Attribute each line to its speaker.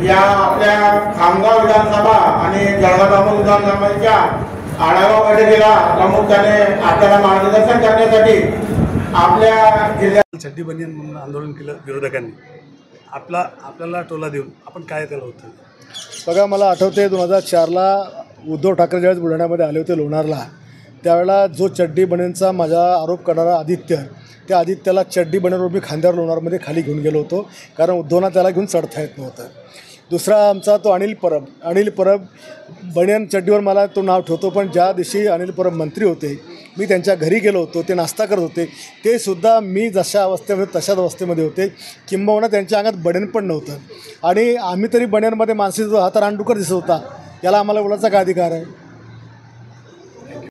Speaker 1: या आपल्या खामगाव विधानसभा आणि जळगाव विधानसभाच्या आढावा बैठकीला प्रामुख्याने आपल्याला मार्गदर्शन करण्यासाठी आपल्या जिल्ह्यात
Speaker 2: चड्डी बनियन म्हणून आंदोलन केलं विरोधकांनी. आपल्याला टोला देऊन आपण काय केलं होतं?
Speaker 3: बघा, मला आठवते 2004ला उद्धव ठाकरे ज्यावेळेस बुलढाण्यामध्ये आले होते लोणारला, त्यावेळेला जो चड्डी बनियनचा माझा आरोप करणारा आदित्य, त्या आदित्याला चड्डी बनियनवर मी खांद्यावर लोणारमध्ये खाली घेऊन गेलो होतो, कारण उद्धवना त्याला घेऊन चढता येत नव्हतं. दुसरा आमचा तो अनिल परब बनियन चड्डीवर मला तो नाव ठेवतो, पण ज्या दिवशी अनिल परब मंत्री होते मी त्यांच्या घरी गेलो होतो, ते नाश्ता करत होते, ते सुद्धा मी जशा अवस्थेमध्ये तशाच अवस्थेमध्ये होते, किंबहुना त्यांच्या अंगात बनियन पण नव्हतं. आणि आम्ही तरी बनियनमध्ये माणसे जो हात रानडुकर दिसत होता, याला आम्हाला बोलायचा काय अधिकार आहे?